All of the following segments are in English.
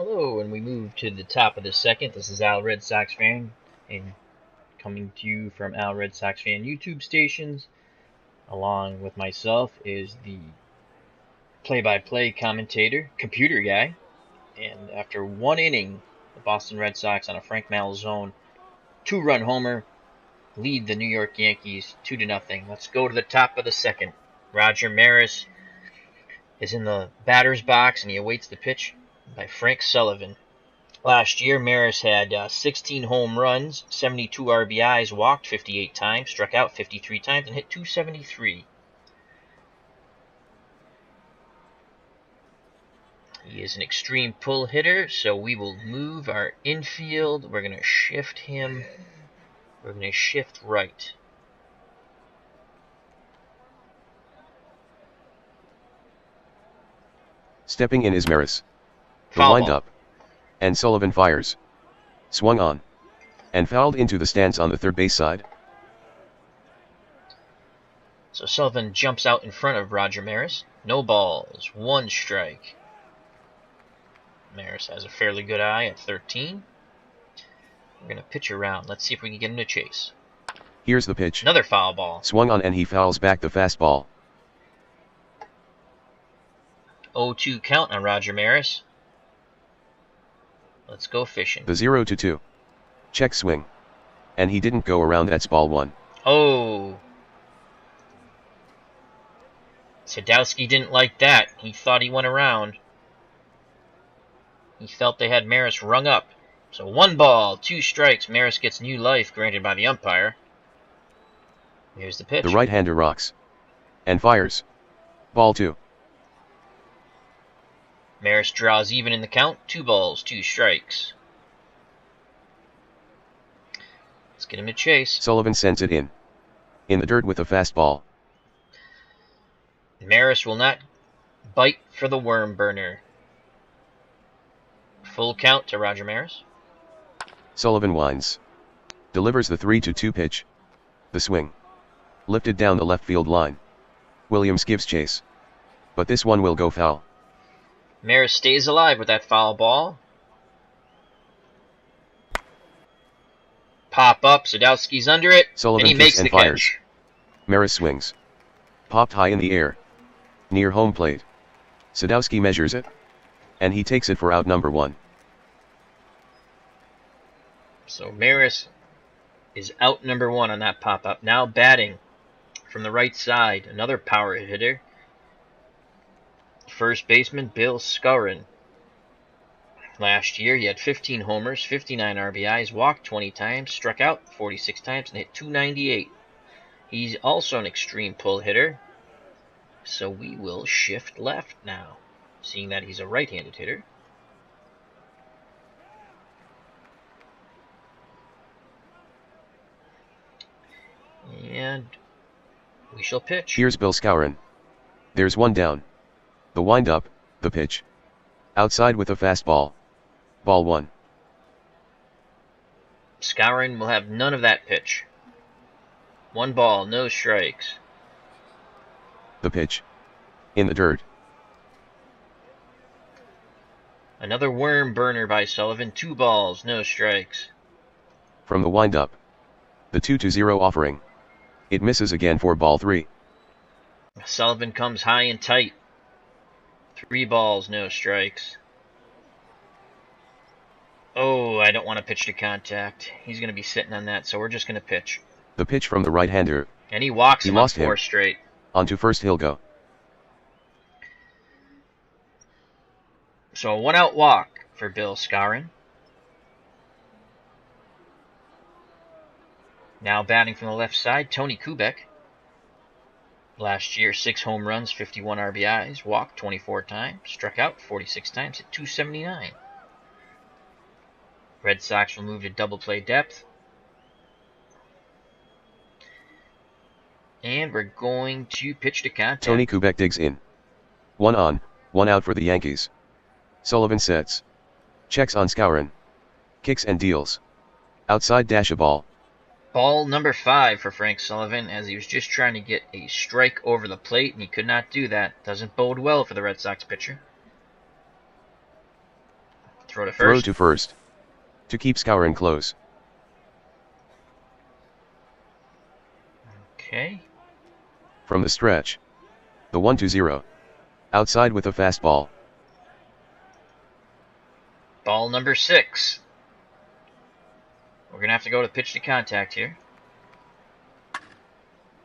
Hello, and we move to the top of the second. This is Al Red Sox Fan, and coming to you from Al Red Sox Fan YouTube stations, along with myself is the play-by-play commentator, computer guy. And after one inning, the Boston Red Sox on a Frank Malzone two-run homer lead the New York Yankees 2-0. Let's go to the top of the second. Roger Maris is in the batter's box, and he awaits the pitch by Frank Sullivan. Last year, Maris had 16 home runs, 72 RBIs, walked 58 times, struck out 53 times, and hit .273. He is an extreme pull hitter, so we will move our infield. We're going to shift him. We're going to shift right. Stepping in is Maris. The Foul wind-up. And Sullivan fires. Swung on. And fouled into the stands on the third base side. So Sullivan jumps out in front of Roger Maris. No balls, one strike. Maris has a fairly good eye at 13. We're going to pitch around. Let's see if we can get him to chase. Here's the pitch. Another foul ball. Swung on and he fouls back the fastball. 0-2 count on Roger Maris. Let's go fishing. The 0-2. Check swing. And he didn't go around, that's ball one. Oh. Sadowski didn't like that. He thought he went around. He felt they had Maris rung up. So 1 ball, 2 strikes. Maris gets new life granted by the umpire. Here's the pitch. The right-hander rocks. And fires. Ball 2. Maris draws even in the count. 2 balls, 2 strikes. Let's get him to chase. Sullivan sends it in. In the dirt with a fastball. Maris will not bite for the worm burner. Full count to Roger Maris. Sullivan winds. Delivers the 3-2 pitch. The swing. Lifted down the left field line. Williams gives chase. But this one will go foul. Maris stays alive with that foul ball. Pop up, Sadowski's under it, Sullivan and he makes kicks and the fires. catch. Maris swings. Popped high in the air. Near home plate. Sadowski measures it. And he takes it for out number 1. So Maris is out number 1 on that pop-up. Now batting from the right side, another power hitter. First baseman Bill Skowron. Last year he had 15 homers, 59 RBIs, walked 20 times, struck out 46 times, and hit .298. He's also an extreme pull hitter. So we will shift left now, seeing that he's a right-handed hitter. And we shall pitch. Here's Bill Skowron. There's one down. The wind-up, the pitch. Outside with a fastball. Ball 1. Skowron will have none of that pitch. 1 ball, no strikes. The pitch. In the dirt. Another worm burner by Sullivan. 2 balls, no strikes. From the wind-up. The 2-0 offering. It misses again for ball 3. Sullivan comes high and tight. 3 balls, no strikes. Oh, I don't want to pitch to contact. He's going to be sitting on that, so we're just going to pitch. The pitch from the right-hander. And he walks him on lost 4 him. straight. On to first he'll go. So a 1-out walk for Bill Skowron. Now batting from the left side, Tony Kubek. Last year, 6 home runs, 51 RBIs, walked 24 times, struck out 46 times, hit .279. Red Sox will move to double play depth. And we're going to pitch to contact. Tony Kubek digs in. 1 on, 1 out for the Yankees. Sullivan sets. Checks on Skowron. Kicks and deals. Outside dash a ball. Ball number 5 for Frank Sullivan, as he was just trying to get a strike over the plate, and he could not do that. Doesn't bode well for the Red Sox pitcher. Throw to Throw first. to first. To keep Skowron close. Okay. From the stretch. The 1-0. Outside with a fastball. Ball number 6. We're going to have to go to pitch to contact here.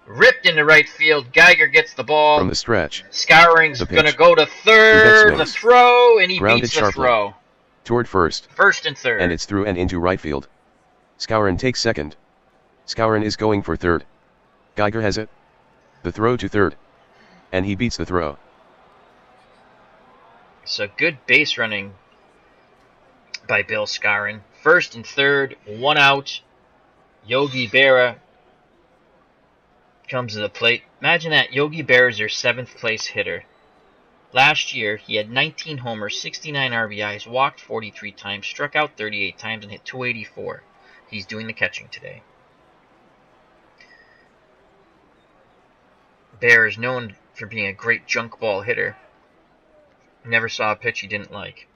Ripped into right field. Geiger gets the ball. From the stretch. Scouring's The going to pitch. go to third. The swings. throw, and he Grounded beats the sharply. throw. Toward first. First and third. And it's through and into right field. Skowron takes second. Skowron is going for third. Geiger has it. The throw to third. And he beats the throw. So good base running by Bill Skowron. First and third, 1 out. Yogi Berra comes to the plate. Imagine that. Yogi Berra is their 7th place hitter. Last year, he had 19 homers, 69 RBIs, walked 43 times, struck out 38 times, and hit 284. He's doing the catching today. Berra is known for being a great junk ball hitter. Never saw a pitch he didn't like.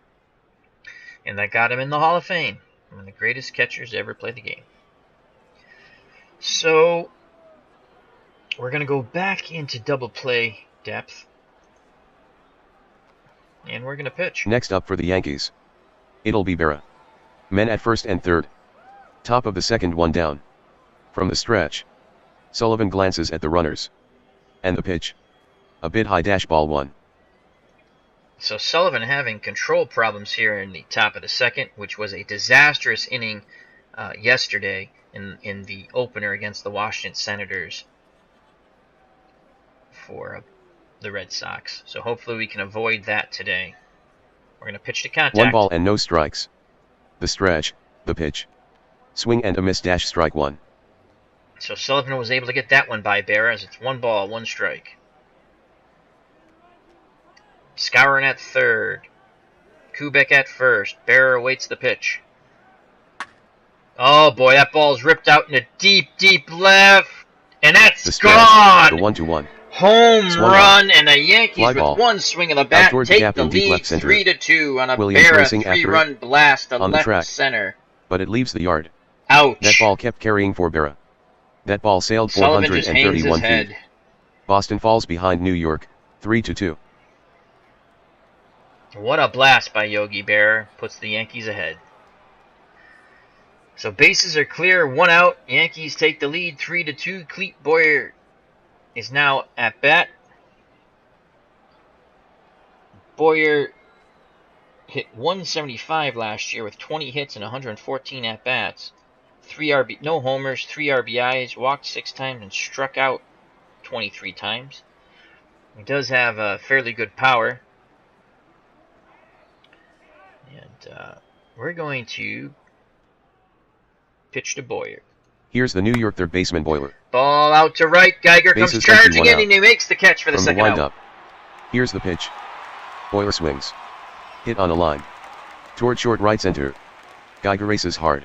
And that got him in the Hall of Fame. One of the greatest catchers to ever play the game. So, we're going to go back into double play depth. And we're going to pitch. Next up for the Yankees. It'll be Berra. Men at first and third. Top of the second, 1 down. From the stretch. Sullivan glances at the runners. And the pitch. A bit high, ball 1. So Sullivan having control problems here in the top of the second, which was a disastrous inning yesterday in the opener against the Washington Senators for the Red Sox. So hopefully we can avoid that today. We're going to pitch to contact. 1 ball and no strikes. The stretch, the pitch. Swing and a miss, strike 1. So Sullivan was able to get that one by Berra as it's 1 ball, 1 strike. Skowron at third. Kubek at first. Berra awaits the pitch. Oh boy, that ball's ripped out into deep, deep left. And that's the stretch, gone! The 1-1. Home Swung run, and the Yankees Fly with ball. 1 swing of the bat take the lead 3-2 on a Berra 3-run blast to left center. But it leaves the yard. Ouch. That ball kept carrying for Berra. That ball sailed Sullivan just hangs his 431 head. feet. Boston falls behind New York, 3-2. What a blast by Yogi Berra. Puts the Yankees ahead. So bases are clear, 1 out. Yankees take the lead 3-2. Clete Boyer is now at bat. Boyer hit 175 last year with 20 hits and 114 at bats. No homers, 3 RBIs, walked 6 times and struck out 23 times. He does have a fairly good power. And we're going to pitch to Boyer. Here's the New York third baseman Boyer. Ball out to right. Geiger Bases comes charging empty, 1 in, and he makes the catch for the From second the out. windup. Here's the pitch. Boyer swings. Hit on a line. Toward short right center. Geiger races hard.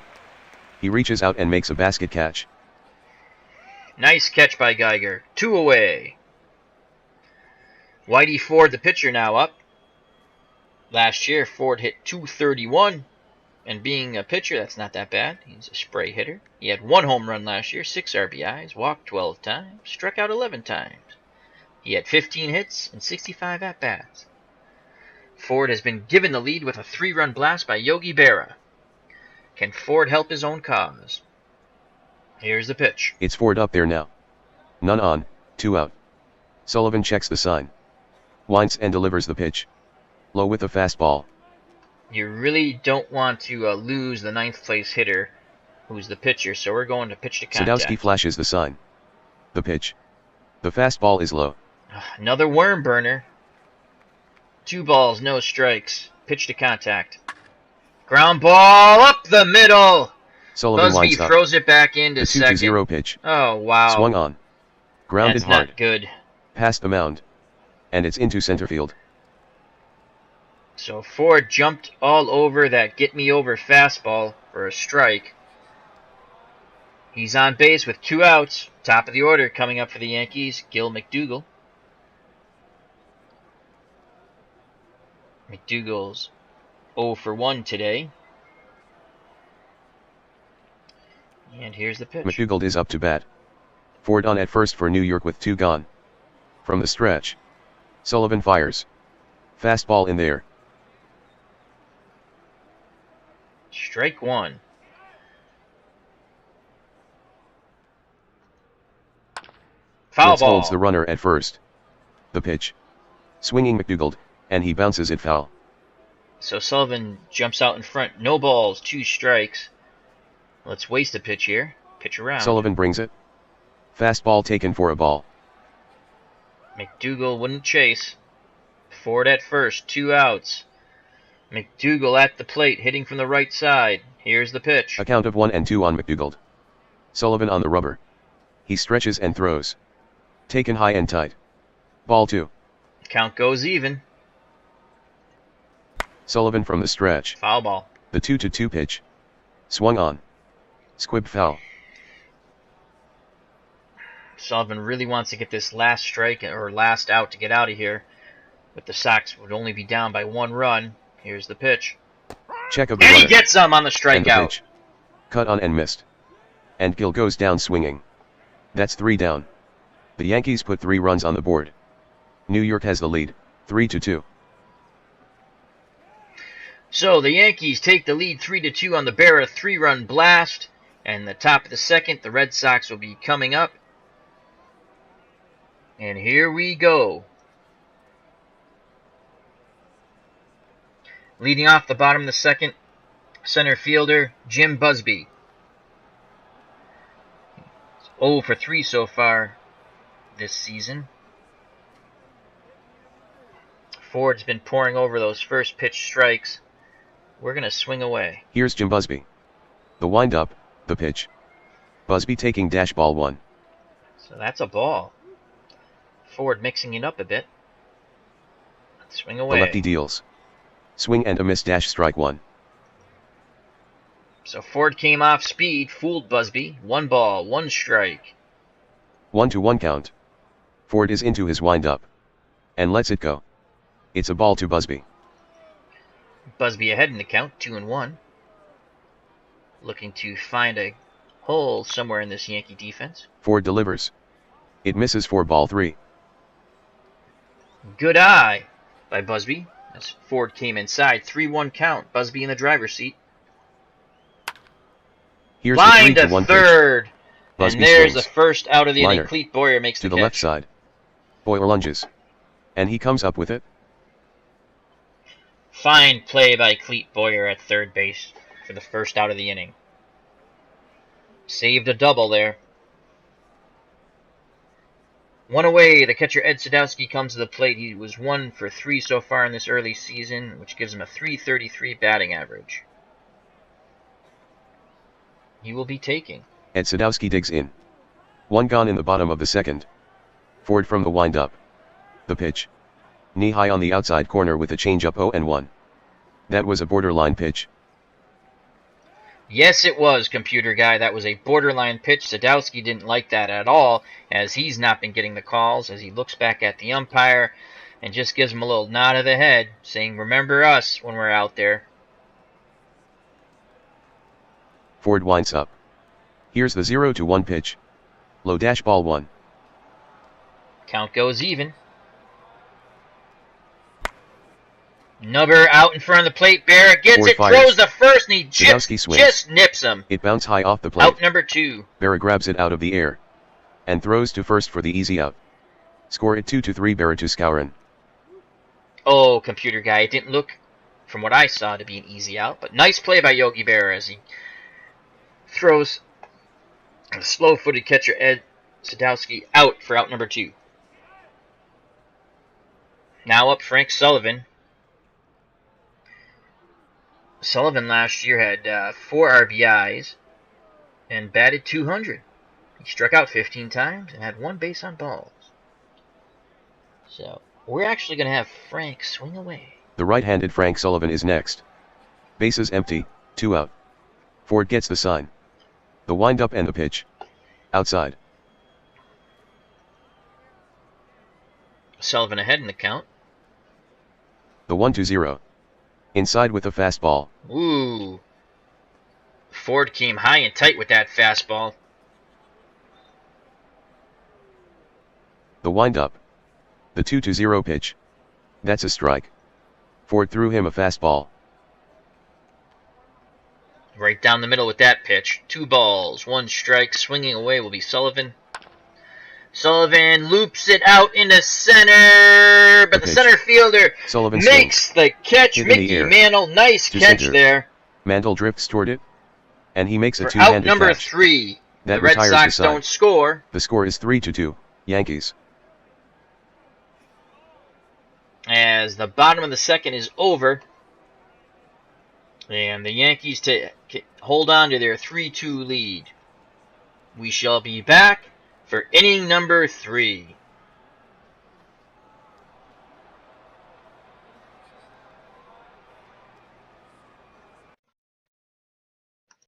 He reaches out and makes a basket catch. Nice catch by Geiger. 2 away. Whitey Ford, the pitcher, now up. Last year, Ford hit 231. And being a pitcher, that's not that bad. He's a spray hitter. He had 1 home run last year, 6 RBIs, walked 12 times, struck out 11 times. He had 15 hits and 65 at-bats. Ford has been given the lead with a 3-run blast by Yogi Berra. Can Ford help his own cause? Here's the pitch. It's Ford up there now. None on, 2 out. Sullivan checks the sign. Winds and delivers the pitch. Low with a fastball. You really don't want to lose the 9th place hitter, who's the pitcher, so we're going to pitch to contact. Sadowski flashes the sign. The pitch. The fastball is low. Another worm burner. 2 balls, no strikes. Pitch to contact. Ground ball up the middle. Sullivan Busby winds up. throws it back into The second. 2-0 pitch. Oh, wow. Swung on. Grounded That's hard. not good. Past the mound. And it's into center field. So Ford jumped all over that get-me-over fastball for a strike. He's on base with 2 outs. Top of the order coming up for the Yankees, Gil McDougall. McDougall's 0 for 1 today. And here's the pitch. McDougald is up to bat. Ford on at first for New York with 2 gone. From the stretch. Sullivan fires. Fastball in there. Strike 1. Foul Woods ball. holds the runner at first. The pitch. Swinging McDougald, and he bounces it foul. So Sullivan jumps out in front. No balls, 2 strikes. Let's waste a pitch here. Pitch around. Sullivan brings it. Fastball taken for a ball. McDougald wouldn't chase. Ford at first, 2 outs. McDougald at the plate, hitting from the right side. Here's the pitch. A count of 1-2 on McDougald. Sullivan on the rubber. He stretches and throws. Taken high and tight. Ball 2. Count goes even. Sullivan from the stretch. Foul ball. The 2-2 pitch. Swung on. Squib foul. Sullivan really wants to get this last strike or last out to get out of here. But the Sox would only be down by 1 run. Here's the pitch. Check of the And runner. he gets them on the And the strikeout. pitch. Cut on and missed. And Gill goes down swinging. That's 3 down. The Yankees put 3 runs on the board. New York has the lead, 3-2. So the Yankees take the lead 3-2 on the Berra 3-run blast. And the top of the second, the Red Sox will be coming up. And here we go. Leading off the bottom of the second, center fielder Jim Busby. 0 for 3 so far this season. Ford's been pouring over those first pitch strikes. We're going to swing away. Here's Jim Busby. The windup, the pitch. Busby taking dash ball 1. So that's a ball. Ford mixing it up a bit. Let's swing away. The lefty deals. Swing and a miss dash strike 1. So Ford came off speed, fooled Busby. 1 ball, 1 strike. 1-1 count. Ford is into his windup. And lets it go. It's a ball to Busby. Busby ahead in the count, 2-1. Looking to find a hole somewhere in this Yankee defense. Ford delivers. It misses for ball 3. Good eye by Busby as Ford came inside. 3-1 count. Busby in the driver's seat. Here's Line the to 3-1 third. pitch. And Busby there's swings. the first out of the inning. Liner. Clete Boyer makes To the the catch. left side. Boyer lunges. And he comes up with it. Fine play by Clete Boyer at third base for the first out of the inning. Saved a double there. 1 away, the catcher Ed Sadowski comes to the plate. He was 1 for 3 so far in this early season, which gives him a .333 batting average. He will be taking. Ed Sadowski digs in. 1 gone in the bottom of the second. Ford from the windup. The pitch. Knee high on the outside corner with a changeup 0-1. That was a borderline pitch. Yes, it was, computer guy. That was a borderline pitch. Sadowski didn't like that at all, as he's not been getting the calls, as he looks back at the umpire and just gives him a little nod of the head, saying, remember us when we're out there. Ford winds up. Here's the 0-1 pitch. Low dash ball 1. Count goes even. Nubber out in front of the plate. Barrett gets Ford it, fires. throws the first, and he Sadowski swings. just nips him. It bounced high off the plate. Out number 2. Berra grabs it out of the air. And throws to first for the easy out. Score it 2-3 Berra to Skowron. Oh, computer guy, it didn't look, from what I saw, to be an easy out. But nice play by Yogi Berra as he throws the slow-footed catcher Ed Sadowski out for out number 2. Now up Frank Sullivan. Sullivan last year had 4 RBIs and batted .200. He struck out 15 times and had 1 base on balls. So, we're actually going to have Frank swing away. The right-handed Frank Sullivan is next. Bases empty, 2 out. Ford gets the sign. The windup and the pitch. Outside. Sullivan ahead in the count. The 1-0. Inside with a fastball. Ooh. Ford came high and tight with that fastball. The windup. The 2-0 pitch. That's a strike. Ford threw him a fastball. Right down the middle with that pitch. 2 balls, 1 strike. Swinging away will be Sullivan. Sullivan loops it out into center, but the center fielder Sullivan makes the catch. Hit in the Mickey air. Mantle, nice To catch center. there. Mantle drifts toward it, and he makes a For two-handed out number catch. 3. That The Red retires Sox the side. don't score. The score is 3-2, Yankees. As the bottom of the second is over, and the Yankees to hold on to their 3-2 lead. We shall be back for inning number 3.